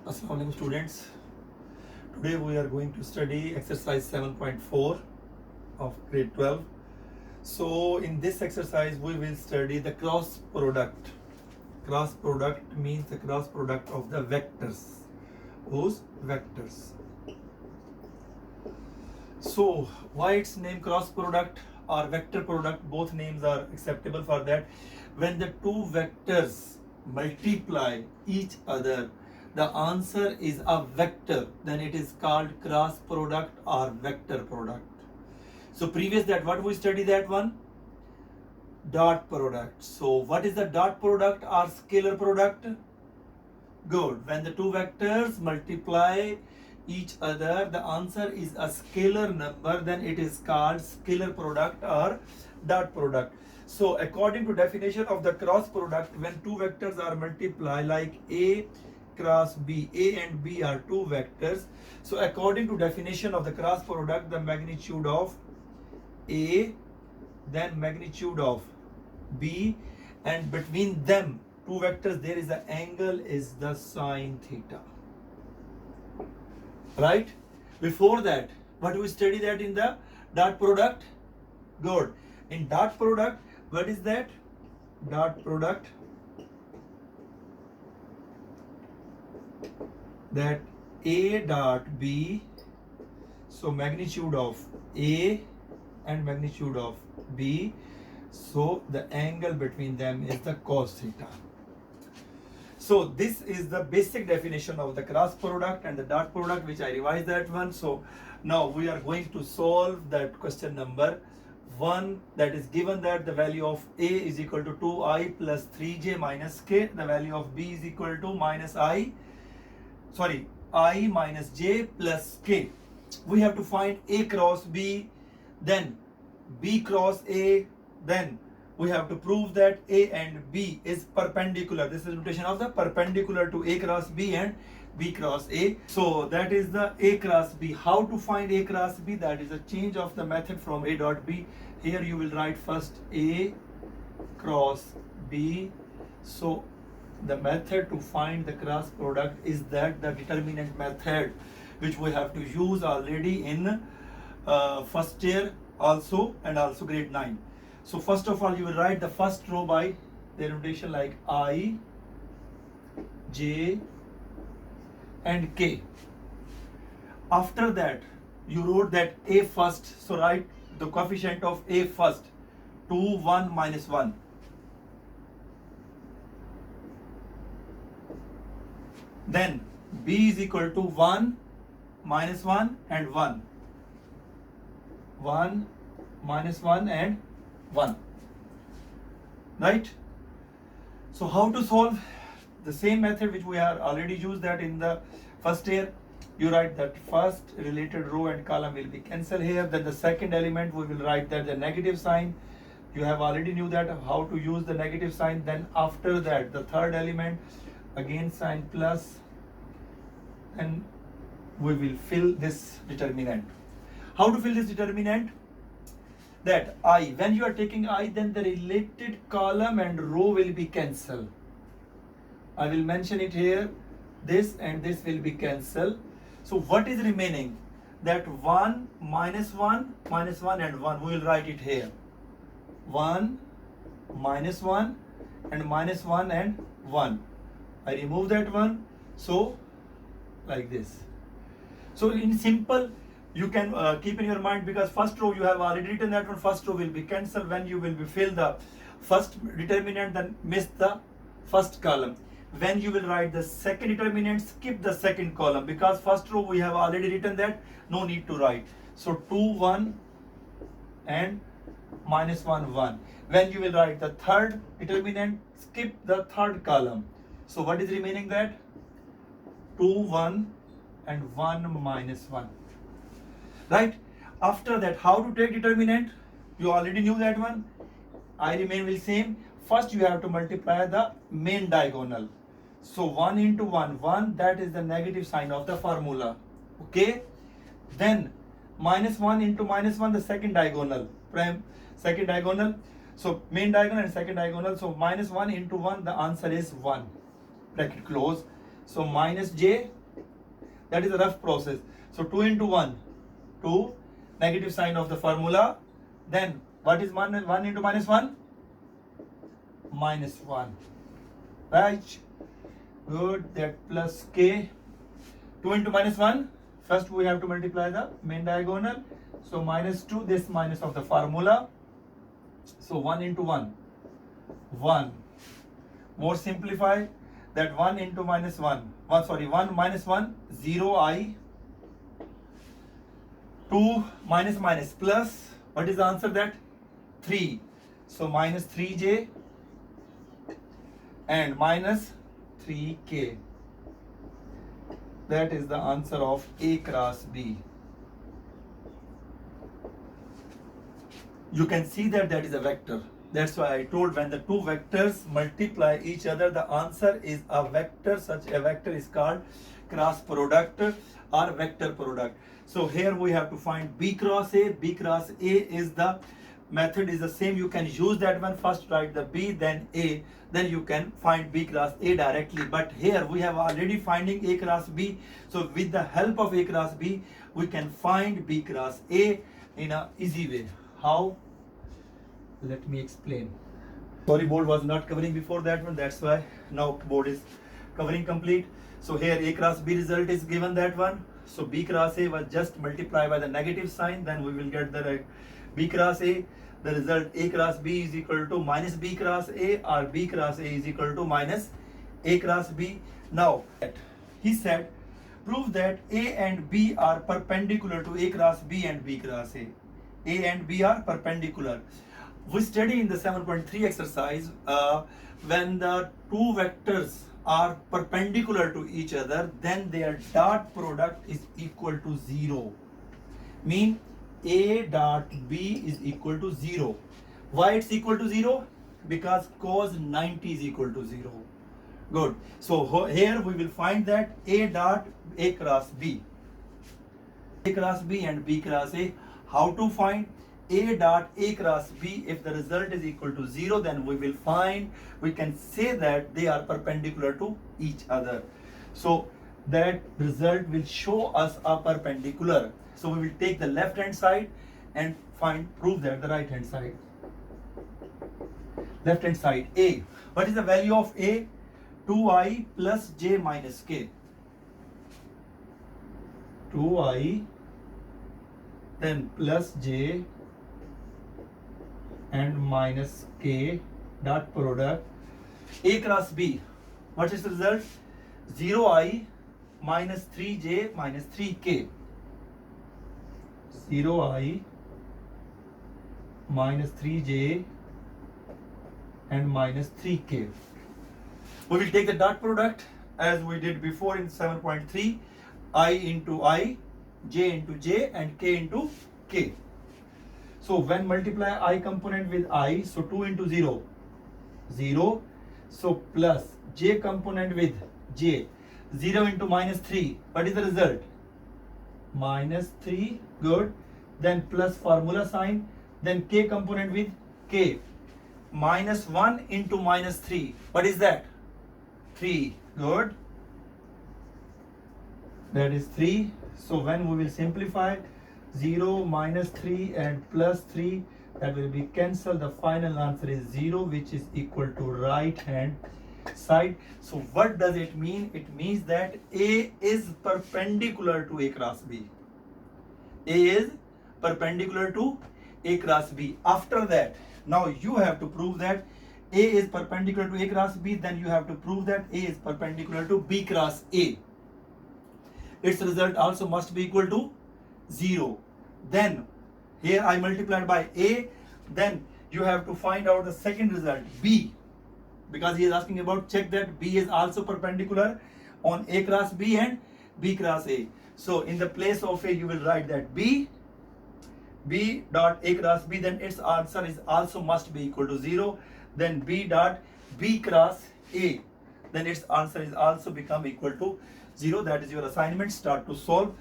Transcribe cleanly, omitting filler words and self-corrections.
Assalamu alaikum students. Today we are going to study exercise 7.4 of grade 12. So in this exercise we will study the cross product. Cross product means the cross product of the vectors. Whose vectors? So why its name cross product or vector product? Both names are acceptable for that. When the two vectors multiply each other, the answer is a vector, then it is called cross product or vector product. So previous that what we study that one? Dot product. So what is the dot product or scalar product? Good. When the two vectors multiply each other, the answer is a scalar number, then it is called scalar product or dot product. So according to definition of the cross product, when two vectors are multiplied like A cross B, A and B are two vectors. So according to definition of the cross product, the magnitude of A, then magnitude of B, and between them two vectors there is an angle is the sine theta. Right? Before that, what do we study that in the dot product? Good. In dot product, what is that? Dot product, that A dot B, so magnitude of A and magnitude of B, so the angle between them is the cos theta. So this is the basic definition of the cross product and the dot product, which I revised that one. So now we are going to solve that question number 1, that is given that the value of A is equal to 2i plus 3j minus k, the value of B is equal to I minus j plus k. We have to find A cross B, then B cross A, then we have to prove that A and B is perpendicular. This is notation of the perpendicular to A cross B and B cross A. So that is the A cross B. How to find A cross B? That is a change of the method from A dot B. Here you will write first A cross B. So the method to find the cross product is that the determinant method, which we have to use already in first year also and also grade 9. So first of all, you will write the first row by the notation like I, J and K. After that, you wrote that A first. So write the coefficient of A first. 2, 1, minus 1. Then B is equal to 1, minus 1 and 1. 1, minus 1 and 1. Right? So how to solve? The same method which we have already used that in the first year. You write that first related row and column will be cancelled here. Then the second element we will write that the negative sign. You have already knew that how to use the negative sign. Then after that the third element again sign plus, and we will fill this determinant. How to fill this determinant? That I, when you are taking I, then the related column and row will be cancelled. I will mention it here. This and this will be cancelled. So what is remaining? That 1, minus 1, minus 1 and 1. We will write it here. 1, minus 1 and minus 1 and 1. I remove that one. So like this. So in simple, you can keep in your mind, because first row you have already written that one. First row will be cancelled when you will be fill the first determinant, then miss the first column. When you will write the second determinant, skip the second column, because first row we have already written that, no need to write. So 2, 1 and minus 1, 1. When you will write the third determinant, skip the third column. So what is remaining? That 2, 1 and 1 minus 1. Right? After that, how to take determinant? You already knew that one. I remain will same. First you have to multiply the main diagonal. So 1 into 1, 1, that is the negative sign of the formula. Okay? Then minus 1 into minus 1, the second diagonal. Second diagonal. So main diagonal and second diagonal. So minus 1 into 1, the answer is 1. Bracket close. So minus j, that is a rough process. So 2 into 1, 2, negative sign of the formula. Then what is 1 into minus 1? Minus 1. Right? Good. That plus k. 2 into minus 1. First we have to multiply the main diagonal. So minus 2, this minus of the formula. So 1 into 1. 1. More simplify. That 1 into minus 1. 1 minus 1. 0i. 2 minus minus plus. What is the answer? That 3. So minus 3j and minus 3k. That is the answer of A cross B. You can see that that is a vector. That's why I told when the two vectors multiply each other, the answer is a vector. Such a vector is called cross product or vector product. So here we have to find B cross A. B cross A is the method is the same. You can use that one. First write the B, then A, then you can find B cross A directly. But here we have already finding A cross B. So with the help of A cross B, we can find B cross A in a easy way. How? Let me explain. Sorry, board was not covering before that one. That's why now board is covering complete. So here A cross B result is given that one. So B cross A was just multiply by the negative sign. Then we will get the B cross A. The result A cross B is equal to minus B cross A, or B cross A is equal to minus A cross B. Now he said prove that A and B are perpendicular to A cross B and B cross A. A and B are perpendicular. We study in the 7.3 exercise when the two vectors are perpendicular to each other, then their dot product is equal to 0. Mean A dot B is equal to 0. Why it's equal to 0? Because cos 90 is equal to 0. Good. So here we will find that A dot A cross B. A cross B and B cross A. How to find A dot A cross B? If the result is equal to 0, then we can say that they are perpendicular to each other. So that result will show us a perpendicular. So we will take the left hand side and prove that the right hand side. Left hand side A. What is the value of A? 2i plus j minus k. 2i then plus j and minus k dot product A cross B. What is the result? 0i minus 3j minus 3k. 0i minus 3j and minus 3k. We will take the dot product as we did before in 7.3. I into I, j into j and k into k. So when multiply I component with I, so 2 into 0, 0. So plus j component with j, 0 into minus 3. What is the result? Minus 3. Good. Then plus formula sign. Then k component with k. Minus 1 into minus 3. What is that? 3. Good. That is 3. So when we will simplify 0 minus 3 and plus 3, that will be cancelled. The final answer is 0, which is equal to right hand side. So what does it mean? It means that A is perpendicular to A cross B. A is perpendicular to A cross B. After that, now you have to prove that A is perpendicular to A cross B. Then you have to prove that A is perpendicular to B cross A. Its result also must be equal to 0. Then here I multiplied by A. Then you have to find out the second result, B, because he is asking about check that B is also perpendicular on A cross B and B cross A. So in the place of A, you will write that B dot A cross B, then its answer is also must be equal to 0. Then B dot B cross A, then its answer is also become equal to 0. That is your assignment. Start to solve.